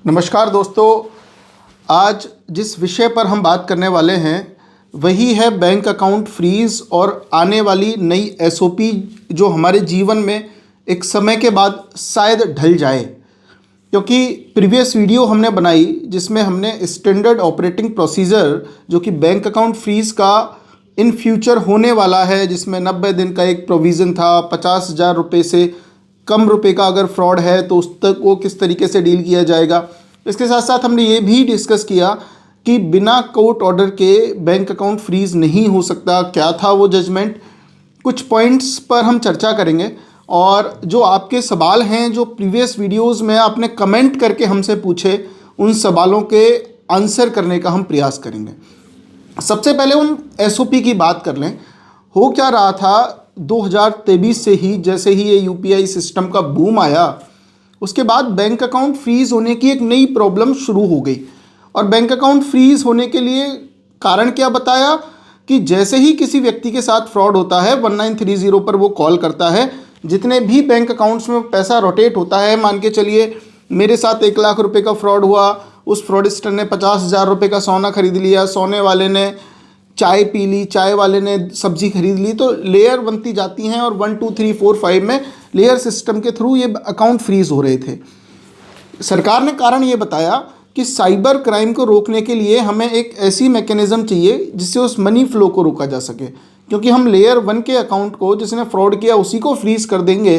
नमस्कार दोस्तों। आज जिस विषय पर हम बात करने वाले हैं वही है बैंक अकाउंट फ्रीज और आने वाली नई एसओपी जो हमारे जीवन में एक समय के बाद शायद ढल जाए। क्योंकि प्रीवियस वीडियो हमने बनाई जिसमें हमने स्टैंडर्ड ऑपरेटिंग प्रोसीजर जो कि बैंक अकाउंट फ्रीज का इन फ्यूचर होने वाला है, जिसमें 90 दिन का एक प्रोविज़न था। 50,000 रुपये से कम रुपए का अगर फ्रॉड है तो उस तक वो किस तरीके से डील किया जाएगा। इसके साथ साथ हमने ये भी डिस्कस किया कि बिना कोर्ट ऑर्डर के बैंक अकाउंट फ्रीज नहीं हो सकता। क्या था वो जजमेंट, कुछ पॉइंट्स पर हम चर्चा करेंगे और जो आपके सवाल हैं जो प्रीवियस वीडियोस में आपने कमेंट करके हमसे पूछे, उन सवालों के आंसर करने का हम प्रयास करेंगे। सबसे पहले उन एसओपी की बात कर लें। हो क्या रहा था 2023 से ही, जैसे ही ये यूपीआई सिस्टम का बूम आया उसके बाद बैंक अकाउंट फ्रीज होने की एक नई प्रॉब्लम शुरू हो गई। और बैंक अकाउंट फ्रीज होने के लिए कारण क्या बताया कि जैसे ही किसी व्यक्ति के साथ फ्रॉड होता है 1930 पर वो कॉल करता है, जितने भी बैंक अकाउंट्स में पैसा रोटेट होता है, मान के चलिए मेरे साथ 1 लाख रुपए का फ्रॉड हुआ, उस फ्रॉडस्टर ने 50,000 रुपये का सोना खरीद लिया, सोने वाले ने चाय पी ली, चाय वाले ने सब्जी खरीद ली, तो लेयर बनती जाती हैं और 1 2 3 4 5 में लेयर सिस्टम के थ्रू ये अकाउंट फ्रीज हो रहे थे। सरकार ने कारण ये बताया कि साइबर क्राइम को रोकने के लिए हमें एक ऐसी मैकेनिज्म चाहिए जिससे उस मनी फ्लो को रोका जा सके। क्योंकि हम लेयर 1 के अकाउंट को, जिसने फ्रॉड किया उसी को फ्रीज कर देंगे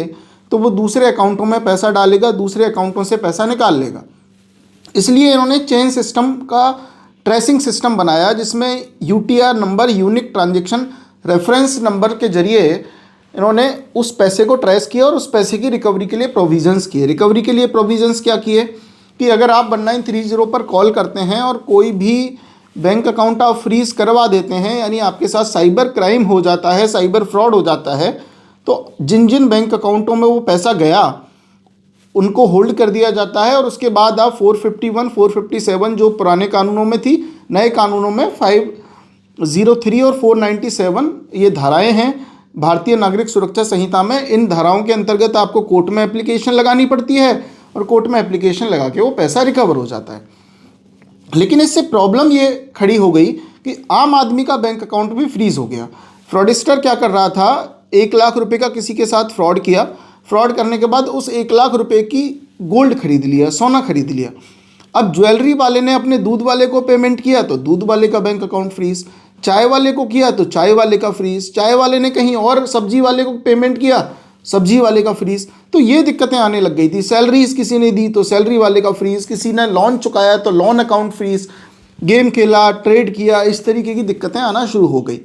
तो वो दूसरे अकाउंटों में पैसा डालेगा, दूसरे अकाउंटों से पैसा निकाल लेगा। इसलिए इन्होंने चेन सिस्टम का ट्रेसिंग सिस्टम बनाया जिसमें UTR number, unique transaction reference number के जरिए इन्होंने उस पैसे को ट्रेस किया और उस पैसे की रिकवरी के लिए प्रोविजंस किए। रिकवरी के लिए प्रोविजंस क्या किए कि अगर आप 1930 पर कॉल करते हैं और कोई भी बैंक अकाउंट आप फ्रीज करवा देते हैं, यानी आपके साथ साइबर क्राइम हो जाता है, साइबर फ्रॉड हो जाता है, तो जिन जिन बैंक अकाउंटों में वो पैसा गया उनको होल्ड कर दिया जाता है। और उसके बाद आप 451, 457 जो पुराने कानूनों में थी, नए कानूनों में 503 और 497 ये धाराएं हैं भारतीय नागरिक सुरक्षा संहिता में। इन धाराओं के अंतर्गत आपको कोर्ट में एप्लीकेशन लगानी पड़ती है और कोर्ट में एप्लीकेशन लगा के वो पैसा रिकवर हो जाता है। लेकिन इससे प्रॉब्लम ये खड़ी हो गई कि आम आदमी का बैंक अकाउंट भी फ्रीज हो गया। फ्रॉडस्टर क्या कर रहा था, 1 लाख रुपए का किसी के साथ फ्रॉड किया, फ्रॉड करने के बाद उस 1 लाख रुपए की गोल्ड खरीद लिया, सोना खरीद लिया। अब ज्वेलरी वाले ने अपने दूध वाले को पेमेंट किया तो दूध वाले का बैंक अकाउंट फ्रीज, चाय वाले को किया तो चाय वाले का फ्रीज, चाय वाले ने कहीं और सब्जी वाले को पेमेंट किया, सब्जी वाले का फ्रीज। तो ये दिक्कतें आने लग गई थी। सैलरीज किसी ने दी तो सैलरी वाले का फ्रीज, किसी ने लोन चुकाया तो लोन अकाउंट फ्रीज, गेम खेला, ट्रेड किया, इस तरीके की दिक्कतें आना शुरू हो गई।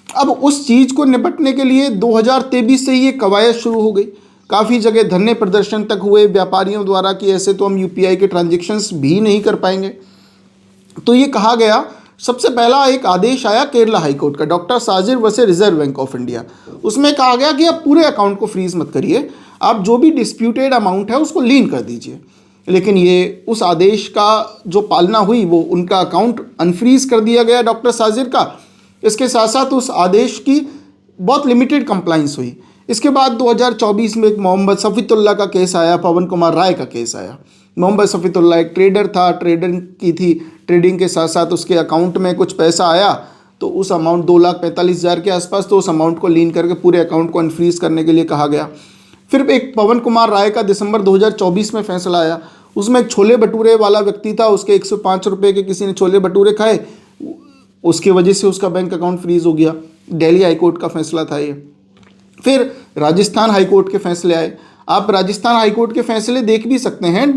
अब उस चीज़ को निपटने के लिए 2023 से ही ये कवायद शुरू हो गई। काफ़ी जगह धरने प्रदर्शन तक हुए व्यापारियों द्वारा कि ऐसे तो हम यूपीआई के ट्रांजैक्शंस भी नहीं कर पाएंगे। तो ये कहा गया, सबसे पहला एक आदेश आया केरला हाईकोर्ट का, doctor Sajir versus reserve bank of India. उसमें कहा गया कि आप पूरे अकाउंट को फ्रीज मत करिए, आप जो भी डिस्प्यूटेड अमाउंट है उसको लीन कर दीजिए। लेकिन ये उस आदेश का जो पालना हुई वो उनका अकाउंट अनफ्रीज कर दिया गया डॉक्टर साजिर का। इसके साथ साथ उस आदेश की बहुत लिमिटेड कंप्लाइंस हुई। इसके बाद 2024 में एक मोहम्मद सफ़ीतुल्लाह का केस आया, पवन कुमार राय का केस आया। मोहम्मद सफ़ीतुल्लाह एक ट्रेडर था, ट्रेडिंग की थी, ट्रेडिंग के साथ साथ उसके अकाउंट में कुछ पैसा आया तो उस अमाउंट 2,45,000 के आसपास, तो उस अमाउंट को लीन करके पूरे अकाउंट को अनफ्रीज करने के लिए कहा गया। फिर एक पवन कुमार राय का दिसंबर 2024 में फैसला आया। उसमें एक छोले भटूरे वाला व्यक्ति था, उसके 105 रुपये के किसी ने छोले भटूरे खाए, उसकी वजह से उसका बैंक अकाउंट फ्रीज हो गया। दिल्ली हाईकोर्ट का फैसला था ये। फिर राजस्थान हाईकोर्ट के फैसले आए। आप राजस्थान हाईकोर्ट के फैसले देख भी सकते हैं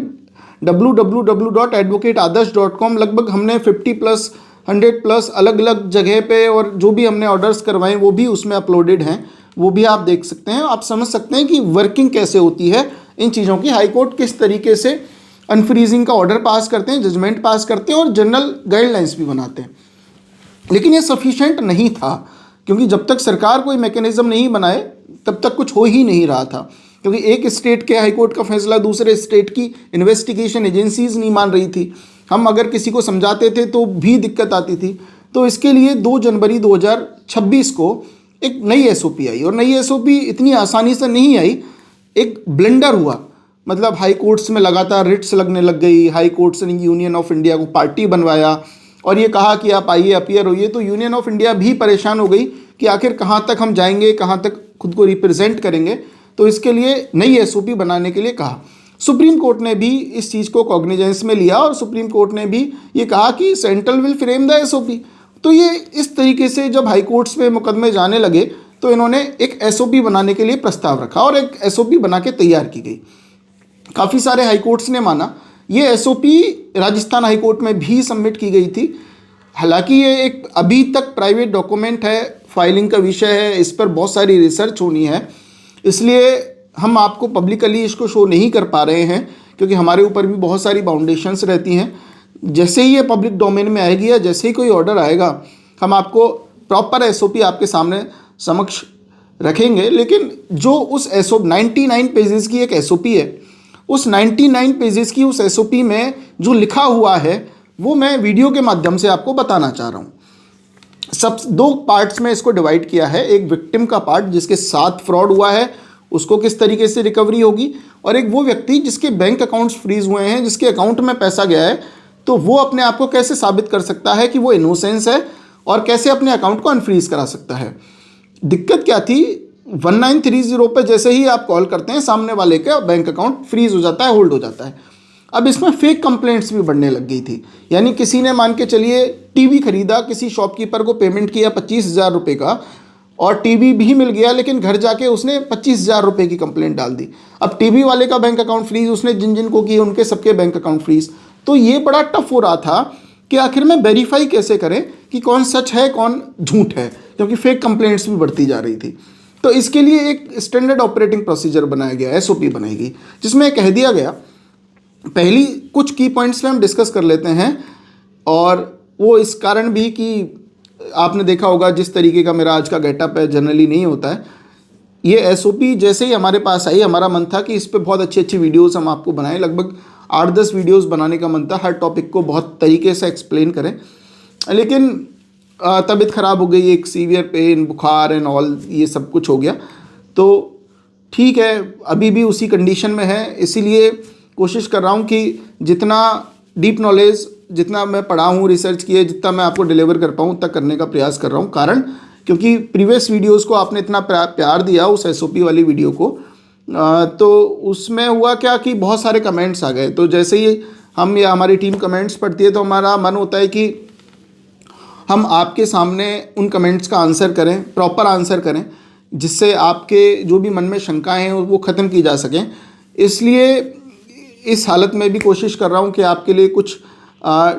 www.advocateadarsh.com। लगभग हमने 50+ 100+ अलग अलग जगह पे और जो भी हमने ऑर्डर्स करवाए वो भी उसमें अपलोडेड हैं, वो भी आप देख सकते हैं। आप समझ सकते हैं कि वर्किंग कैसे होती है इन चीज़ों की। हाईकोर्ट किस तरीके से अनफ्रीजिंग का ऑर्डर पास करते हैं, जजमेंट पास करते हैं और जनरल गाइडलाइंस भी बनाते हैं। लेकिन ये सफिशेंट नहीं था, क्योंकि जब तक सरकार कोई मैकेनिज्म नहीं बनाए तब तक कुछ हो ही नहीं रहा था। क्योंकि एक स्टेट के हाईकोर्ट का फैसला दूसरे स्टेट की इन्वेस्टिगेशन एजेंसीज नहीं मान रही थी। हम अगर किसी को समझाते थे तो भी दिक्कत आती थी। तो इसके लिए 2 जनवरी 2026 को एक नई एसओपी आई, और नई एसओपी इतनी आसानी से नहीं आई, एक ब्लेंडर हुआ। मतलब हाई कोर्ट्स में लगातार रिट्स लगने लग गई। हाई कोर्ट्स ने यूनियन ऑफ इंडिया को पार्टी बनवाया और ये कहा कि आप आइए, अपीयर होइए। तो यूनियन ऑफ इंडिया भी परेशान हो गई कि आखिर कहाँ तक हम जाएंगे, कहाँ तक खुद को रिप्रेजेंट करेंगे। तो इसके लिए नई एसओपी बनाने के लिए कहा। सुप्रीम कोर्ट ने भी इस चीज़ को कॉग्निजेंस में लिया और सुप्रीम कोर्ट ने भी ये कहा कि central will frame the SOP. तो ये इस तरीके से जब हाई कोर्ट्स में मुकदमे जाने लगे तो इन्होंने एक एसओपी बनाने के लिए प्रस्ताव रखा और एक एसओपी बना के तैयार की गई। काफ़ी सारे हाई कोर्ट्स ने माना। ये एसओपी राजस्थान हाई कोर्ट में भी सबमिट की गई थी। हालांकि ये एक अभी तक प्राइवेट डॉक्यूमेंट है, फाइलिंग का विषय है, इस पर बहुत सारी रिसर्च होनी है, इसलिए हम आपको पब्लिकली इसको शो नहीं कर पा रहे हैं क्योंकि हमारे ऊपर भी बहुत सारी बाउंडेशंस रहती हैं। जैसे ही ये पब्लिक डोमेन में आएगी या जैसे ही कोई ऑर्डर आएगा हम आपको प्रॉपर एसओपी आपके सामने समक्ष रखेंगे। लेकिन जो उस एसओपी 99 पेजेस की एक एसओपी है, उस 99 पेजेस की उस एसओपी में जो लिखा हुआ है वो मैं वीडियो के माध्यम से आपको बताना चाह रहा हूँ। सब 2 पार्ट्स में इसको डिवाइड किया है। एक विक्टिम का पार्ट जिसके साथ फ्रॉड हुआ है उसको किस तरीके से रिकवरी होगी, और एक वो व्यक्ति जिसके बैंक अकाउंट्स फ्रीज हुए हैं, जिसके अकाउंट में पैसा गया है, तो वो अपने आप को कैसे साबित कर सकता है कि वो इनोसेंस है और कैसे अपने अकाउंट को अनफ्रीज करा सकता है। दिक्कत क्या थी, 1930 पे जैसे ही आप कॉल करते हैं सामने वाले का बैंक अकाउंट फ्रीज हो जाता है, होल्ड हो जाता है। अब इसमें फेक कंप्लेंट्स भी बढ़ने लग गई थी। यानी किसी ने मान के चलिए टीवी खरीदा, किसी शॉपकीपर को पेमेंट किया 25,000 रुपये का और टीवी भी मिल गया, लेकिन घर जाके उसने 25,000 रुपये की कंप्लेंट डाल दी। अब टीवी वाले का बैंक अकाउंट फ्रीज, उसने जिन जिन को किए उनके सबके बैंक अकाउंट फ्रीज। तो ये बड़ा टफ हो रहा था कि आखिर में वेरीफाई कैसे करें कि कौन सच है कौन झूठ है, क्योंकि फेक कंप्लेंट्स भी बढ़ती जा रही थी। तो इसके लिए एक स्टैंडर्ड ऑपरेटिंग प्रोसीजर बनाया गया, एसओपी बनाई गई, जिसमें कह दिया गया, पहली कुछ की पॉइंट्स में हम डिस्कस कर लेते हैं। और वो इस कारण भी कि आपने देखा होगा जिस तरीके का मेरा आज का गेटअप है जनरली नहीं होता है। ये एसओपी जैसे ही हमारे पास आई, हमारा मन था कि इस पे बहुत अच्छी अच्छी वीडियोस हम आपको बनाएं। लगभग 8-10 वीडियोस बनाने का मन था, हर टॉपिक को बहुत तरीके से एक्सप्लेन करें। लेकिन तबीयत ख़राब हो गई, एक सीवियर पेन, बुखार एंड ऑल, ये सब कुछ हो गया। तो ठीक है, अभी भी उसी कंडीशन में है, इसीलिए कोशिश कर रहा हूँ कि जितना डीप नॉलेज, जितना मैं पढ़ा हूँ, रिसर्च किए, जितना मैं आपको डिलीवर कर पाऊँ उतना करने का प्रयास कर रहा हूँ। कारण क्योंकि प्रीवियस वीडियोस को आपने इतना प्यार दिया, उस एसओपी वाली वीडियो को, तो उसमें हुआ क्या कि बहुत सारे कमेंट्स आ गए। तो जैसे ही हम या हमारी टीम कमेंट्स पढ़ती है तो हमारा मन होता है कि हम आपके सामने उन कमेंट्स का आंसर करें, प्रॉपर आंसर करें, जिससे आपके जो भी मन में शंकाएँ हैं वो ख़त्म की जा सकें। इसलिए इस हालत में भी कोशिश कर रहा हूँ कि आपके लिए कुछ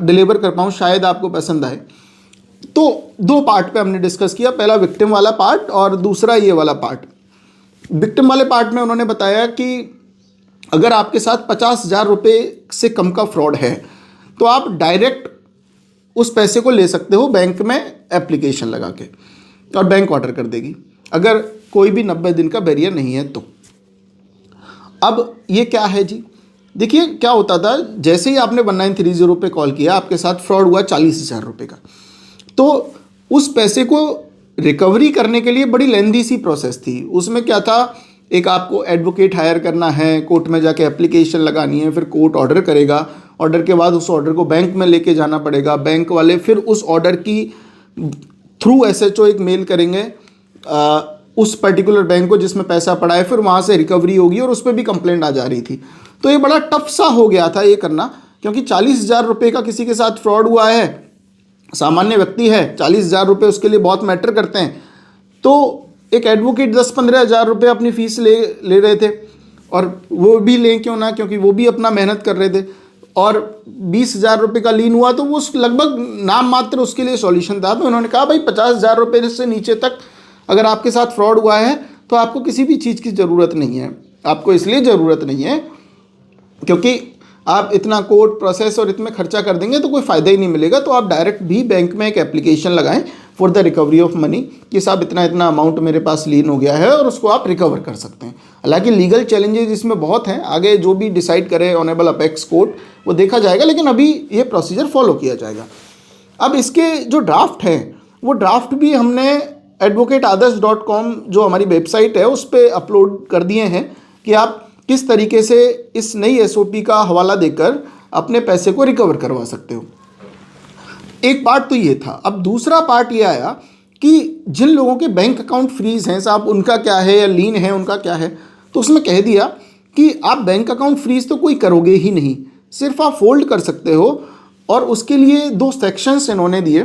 डिलीवर कर पाऊँ, शायद आपको पसंद आए। तो 2 पार्ट पे हमने डिस्कस किया, पहला विक्टिम वाला पार्ट और दूसरा ये वाला पार्ट। विक्टिम वाले पार्ट में उन्होंने बताया कि अगर आपके साथ 50,000 रुपये से कम का फ्रॉड है तो आप डायरेक्ट उस पैसे को ले सकते हो बैंक में एप्लीकेशन लगा के, और बैंक ऑर्डर कर देगी अगर कोई भी 90 दिन का बैरियर नहीं है तो। अब ये क्या है जी, देखिए क्या होता था, जैसे ही आपने 1930 पे कॉल किया, आपके साथ फ्रॉड हुआ 40,000 रुपये का, तो उस पैसे को रिकवरी करने के लिए बड़ी लेंदी सी प्रोसेस थी। उसमें क्या था, एक आपको एडवोकेट हायर करना है, कोर्ट में जाके एप्लीकेशन लगानी है, फिर कोर्ट ऑर्डर करेगा, ऑर्डर के बाद उस ऑर्डर को बैंक में लेके जाना पड़ेगा, बैंक वाले फिर उस ऑर्डर की थ्रू एसएचओ एक मेल करेंगे उस पर्टिकुलर बैंक को जिसमें पैसा पड़ा है, फिर वहाँ से रिकवरी होगी, और उस पर भी कंप्लेंट आ जा रही थी। तो ये बड़ा टफ सा हो गया था ये करना, क्योंकि 40,000 रुपये का किसी के साथ फ्रॉड हुआ है, सामान्य व्यक्ति है, 40,000 रुपये उसके लिए बहुत मैटर करते हैं। तो एक एडवोकेट 10-15 हज़ार रुपये अपनी फ़ीस ले रहे थे, और वो भी लें क्यों ना, क्योंकि वो भी अपना मेहनत कर रहे थे। और 20,000 रुपये का लीन हुआ तो वो लगभग नाम मात्र उसके लिए सॉल्यूशन था। तो उन्होंने कहा भाई 50,000 रुपये से नीचे तक अगर आपके साथ फ्रॉड हुआ है तो आपको किसी भी चीज़ की ज़रूरत नहीं है। आपको इसलिए ज़रूरत नहीं है क्योंकि आप इतना कोर्ट प्रोसेस और इतने खर्चा कर देंगे तो कोई फ़ायदा ही नहीं मिलेगा। तो आप डायरेक्ट भी बैंक में एक एप्लीकेशन लगाएं for the recovery of money कि साहब इतना इतना अमाउंट मेरे पास लीन हो गया है, और उसको आप रिकवर कर सकते हैं। हालांकि लीगल चैलेंजेस इसमें बहुत हैं, आगे जो भी डिसाइड करे ऑनरेबल अपेक्स कोर्ट वो देखा जाएगा, लेकिन अभी ये प्रोसीजर फॉलो किया जाएगा। अब इसके जो ड्राफ्ट हैं वो ड्राफ्ट भी हमने advocateadarsh.com जो हमारी वेबसाइट है उस पर अपलोड कर दिए हैं कि आप किस तरीके से इस नई एसओपी का हवाला देकर अपने पैसे को रिकवर करवा सकते हो। एक पार्ट तो ये था। अब दूसरा पार्ट ये आया कि जिन लोगों के बैंक अकाउंट फ्रीज हैं साहब, उनका क्या है, या लीन है उनका क्या है। तो उसमें कह दिया कि आप बैंक अकाउंट फ्रीज तो कोई करोगे ही नहीं, सिर्फ आप फोल्ड कर सकते हो। और उसके लिए 2 सेक्शंस इन्होंने दिए,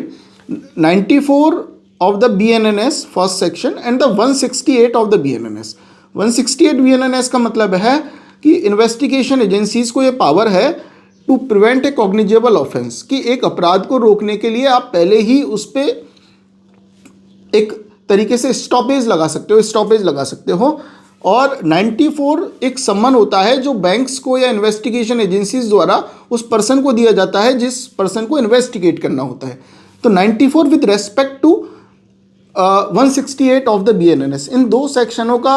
94 of the BNNS first section and the 168 of the BNNS। 168 BNNS का मतलब है कि इन्वेस्टिगेशन एजेंसीज को ये पावर है to prevent a cognizable offence, कि एक अपराध को रोकने के लिए आप पहले ही उस पर एक तरीके से स्टॉपेज लगा सकते हो। और 94 एक सम्मन होता है जो बैंक्स को या इन्वेस्टिगेशन एजेंसीज द्वारा उस पर्सन को दिया जाता है जिस पर्सन को इन्वेस्टिगेट करना होता है। तो 94 with respect to 168 of the BNNS, इन 2 सेक्शनों का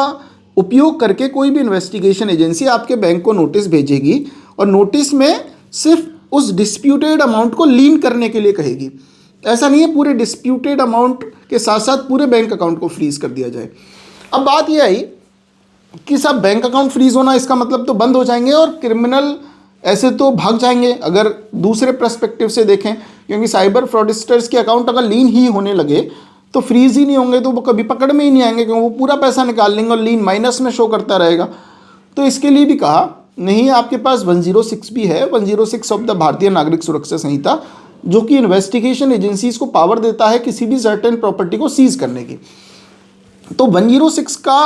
उपयोग करके कोई भी इन्वेस्टिगेशन एजेंसी आपके बैंक को नोटिस भेजेगी और नोटिस में सिर्फ उस डिस्प्यूटेड अमाउंट को लीन करने के लिए कहेगी। ऐसा नहीं है पूरे डिस्प्यूटेड अमाउंट के साथ साथ पूरे बैंक अकाउंट को फ्रीज कर दिया जाए। अब बात यह आई कि सब बैंक अकाउंट फ्रीज होना इसका मतलब तो बंद हो जाएंगे और क्रिमिनल ऐसे तो भाग जाएंगे अगर दूसरे पर्सपेक्टिव से देखें, क्योंकि साइबर फ्रॉडस्टर्स के अकाउंट अगर लीन ही होने लगे तो फ्रीज ही नहीं होंगे तो वो कभी पकड़ में ही नहीं आएंगे, क्योंकि वो पूरा पैसा निकाल लेंगे और लीन माइनस में शो करता रहेगा। तो इसके लिए भी कहा नहीं, आपके पास 106 भी है, 106 ऑफ द भारतीय नागरिक सुरक्षा संहिता, जो कि इन्वेस्टिगेशन एजेंसीज को पावर देता है किसी भी सर्टेन प्रॉपर्टी को सीज करने की। तो 106 का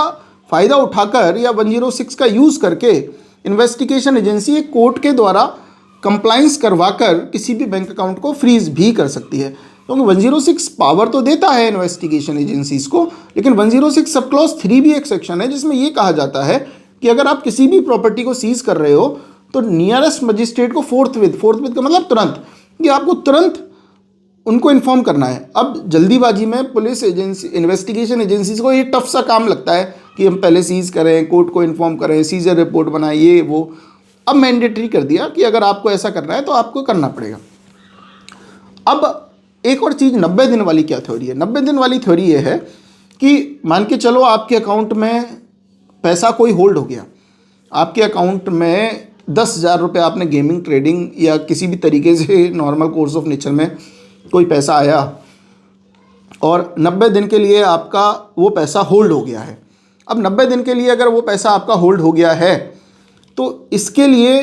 फ़ायदा उठाकर या 106 का यूज़ करके इन्वेस्टिगेशन एजेंसी एक कोर्ट के द्वारा कंप्लाइंस करवाकर किसी भी बैंक अकाउंट को फ्रीज भी कर सकती है, क्योंकि 106 पावर तो देता है इन्वेस्टिगेशन एजेंसीज को। लेकिन 106 सब क्लॉज 3 भी एक सेक्शन है जिसमें ये कहा जाता है कि अगर आप किसी भी प्रॉपर्टी को सीज कर रहे हो तो नियरेस्ट मजिस्ट्रेट को फोर्थविथ का मतलब तुरंत, कि आपको तुरंत उनको इन्फॉर्म करना है। अब जल्दीबाजी में पुलिस एजेंसी इन्वेस्टिगेशन एजेंसीज को ये टफ सा काम लगता है कि हम पहले सीज करें, कोर्ट को इन्फॉर्म करें, सीजर रिपोर्ट बनाएं, ये वो। अब मैंडेटरी कर दिया कि अगर आपको ऐसा करना है तो आपको करना पड़ेगा। अब एक और चीज़ 90 दिन वाली क्या थ्योरी है। 90 दिन वाली थ्योरी ये है कि मान के चलो आपके अकाउंट में पैसा कोई होल्ड हो गया, आपके अकाउंट में 10,000 रुपये आपने गेमिंग ट्रेडिंग या किसी भी तरीके से नॉर्मल कोर्स ऑफ नेचर में कोई पैसा आया और 90 दिन के लिए आपका वो पैसा होल्ड हो गया है। अब 90 दिन के लिए अगर वो पैसा आपका होल्ड हो गया है तो इसके लिए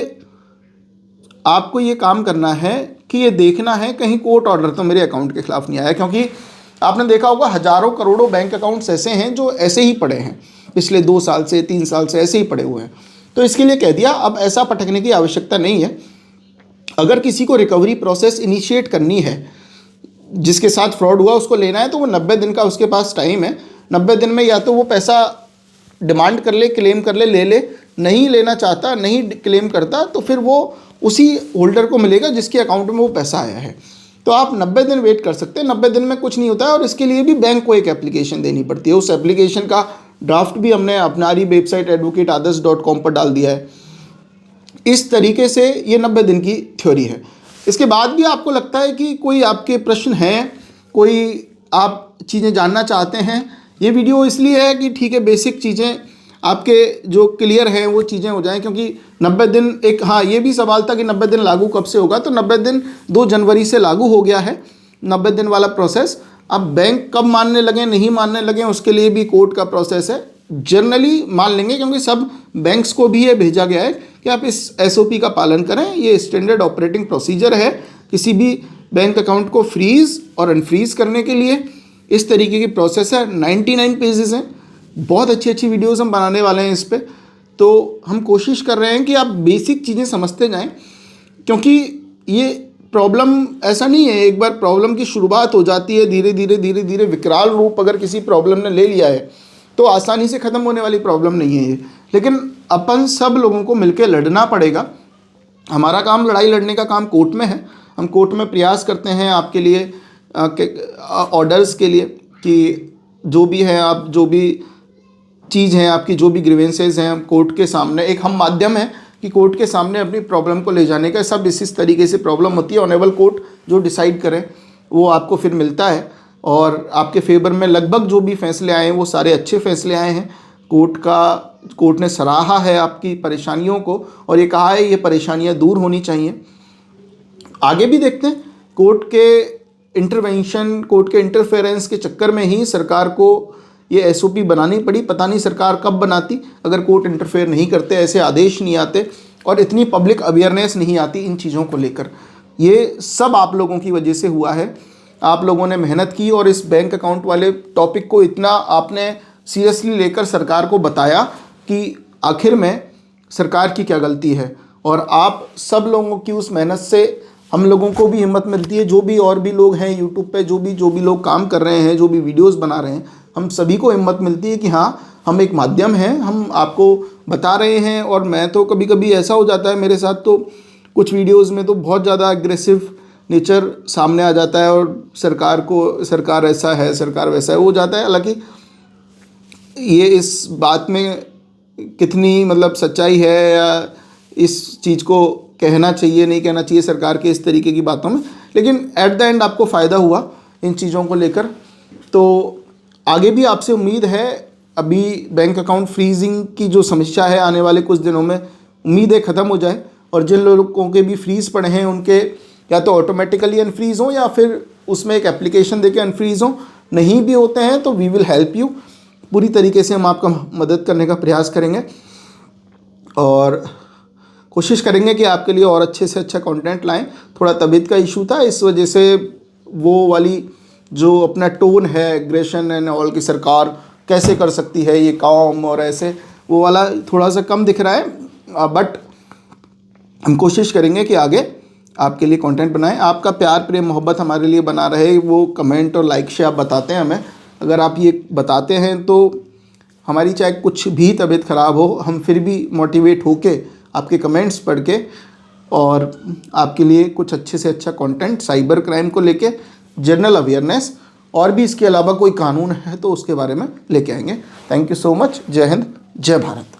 आपको ये काम करना है कि ये देखना है कहीं कोर्ट ऑर्डर तो मेरे अकाउंट के खिलाफ नहीं आया, क्योंकि आपने देखा होगा हज़ारों करोड़ों बैंक अकाउंट्स ऐसे हैं जो ऐसे ही पड़े हैं, पिछले 2 साल से 3 साल से ऐसे ही पड़े हुए हैं। तो इसके लिए कह दिया अब ऐसा पटकने की आवश्यकता नहीं है। अगर किसी को रिकवरी प्रोसेस इनिशिएट करनी है, जिसके साथ फ्रॉड हुआ उसको लेना है, तो वो 90 दिन का उसके पास टाइम है। 90 दिन में या तो वो पैसा डिमांड कर ले, क्लेम कर ले, ले ले, नहीं लेना चाहता, नहीं क्लेम करता, तो फिर वो उसी होल्डर को मिलेगा जिसके अकाउंट में वो पैसा आया है। तो आप 90 दिन वेट कर सकते हैं। 90 दिन में कुछ नहीं होता है और इसके लिए भी बैंक को एक एप्लीकेशन देनी पड़ती है। उस एप्लीकेशन का ड्राफ्ट भी हमने हमारी वेबसाइट advocateadarsh.com पर डाल दिया है। इस तरीके से ये 90 दिन की थ्योरी है। इसके बाद भी आपको लगता है कि कोई आपके प्रश्न हैं, कोई आप चीज़ें जानना चाहते हैं, ये वीडियो इसलिए है कि ठीक है बेसिक चीज़ें आपके जो क्लियर हैं वो चीज़ें हो जाएं, क्योंकि 90 दिन एक, हाँ ये भी सवाल था कि 90 दिन लागू कब से होगा, तो 90 दिन 2 जनवरी से लागू हो गया है 90 दिन वाला प्रोसेस। अब बैंक कब मानने लगें नहीं मानने लगें उसके लिए भी कोर्ट का प्रोसेस है। जनरली मान लेंगे, क्योंकि सब बैंक्स को भी ये भेजा गया है कि आप इस SOP का पालन करें। ये स्टैंडर्ड ऑपरेटिंग प्रोसीजर है किसी भी बैंक अकाउंट को फ्रीज और अनफ्रीज करने के लिए। इस तरीके की प्रोसेस है। 99 पेजेस हैं। बहुत अच्छी अच्छी वीडियोस हम बनाने वाले हैं इस पर। तो हम कोशिश कर रहे हैं कि आप बेसिक चीज़ें समझते जाएं, क्योंकि ये प्रॉब्लम ऐसा नहीं है एक बार प्रॉब्लम की शुरुआत हो जाती है, धीरे धीरे विकराल रूप अगर किसी प्रॉब्लम ने ले लिया है तो आसानी से ख़त्म होने वाली प्रॉब्लम नहीं है ये। लेकिन अपन सब लोगों को मिलकर लड़ना पड़ेगा। हमारा काम लड़ाई लड़ने का काम कोर्ट में है। हम कोर्ट में प्रयास करते हैं आपके लिए ऑर्डर्स के लिए कि जो भी है आप जो भी चीज़ है आपकी जो भी ग्रीवेंसेस हैं हम कोर्ट के सामने एक हम माध्यम है कि कोर्ट के सामने अपनी प्रॉब्लम को ले जाने का। सब इस तरीके से प्रॉब्लम होती है। ऑनेबल कोर्ट जो डिसाइड करें वो आपको फिर मिलता है और आपके फेवर में लगभग जो भी फैसले आए हैं वो सारे अच्छे फैसले आए हैं। कोर्ट ने सराहा है आपकी परेशानियों को और ये कहा है ये परेशानियां दूर होनी चाहिए। आगे भी देखते हैं, कोर्ट के इंटरवेंशन, कोर्ट के इंटरफेरेंस के चक्कर में ही सरकार को ये एसओपी बनानी पड़ी। पता नहीं सरकार कब बनाती अगर कोर्ट इंटरफेयर नहीं करते, ऐसे आदेश नहीं आते और इतनी पब्लिक अवेयरनेस नहीं आती इन चीज़ों को लेकर। ये सब आप लोगों की वजह से हुआ है। आप लोगों ने मेहनत की और इस बैंक अकाउंट वाले टॉपिक को इतना आपने सीरियसली लेकर सरकार को बताया कि आखिर में सरकार की क्या गलती है। और आप सब लोगों की उस मेहनत से हम लोगों को भी हिम्मत मिलती है, जो भी और भी लोग हैं यूट्यूब पे, जो भी लोग काम कर रहे हैं, जो भी वीडियोस बना रहे हैं, हम सभी को हिम्मत मिलती है कि हाँ, हम एक माध्यम हैं, हम आपको बता रहे हैं। और मैं तो कभी कभी ऐसा हो जाता है मेरे साथ, तो कुछ वीडियोज़ में तो बहुत ज़्यादा एग्रेसिव नेचर सामने आ जाता है और सरकार ऐसा है, सरकार वैसा है हो जाता है। हालांकि ये इस बात में कितनी मतलब सच्चाई है या इस चीज़ को कहना चाहिए नहीं कहना चाहिए सरकार के इस तरीके की बातों में, लेकिन एट द एंड आपको फ़ायदा हुआ इन चीज़ों को लेकर। तो आगे भी आपसे उम्मीद है, अभी बैंक अकाउंट फ्रीजिंग की जो समस्या है आने वाले कुछ दिनों में उम्मीद है ख़त्म हो जाए और जिन लोगों के भी फ्रीज़ पड़े हैं उनके या तो ऑटोमेटिकली अनफ्रीज़ हों या फिर उसमें एक एप्लीकेशन देके अनफ्रीज़ हों। नहीं भी होते हैं तो वी विल हेल्प यू, पूरी तरीके से हम आपका मदद करने का प्रयास करेंगे और कोशिश करेंगे कि आपके लिए और अच्छे से अच्छा कंटेंट लाएं। थोड़ा तबीयत का इशू था, इस वजह से वो वाली जो अपना टोन है एग्रेशन एंड ऑल की सरकार कैसे कर सकती है ये काम और ऐसे, वो वाला थोड़ा सा कम दिख रहा है। बट हम कोशिश करेंगे कि आगे आपके लिए कंटेंट बनाएं। आपका प्यार प्रेम मोहब्बत हमारे लिए बना रहे, वो कमेंट और लाइक से आप बताते हैं हमें। अगर आप ये बताते हैं तो हमारी चाहे कुछ भी तबीयत ख़राब हो, हम फिर भी मोटिवेट होके आपके कमेंट्स पढ़ के और आपके लिए कुछ अच्छे से अच्छा कंटेंट साइबर क्राइम को लेके, जनरल अवेयरनेस और भी इसके अलावा कोई कानून है तो उसके बारे में लेके आएंगे। Thank you so much. जय हिंद, जय भारत।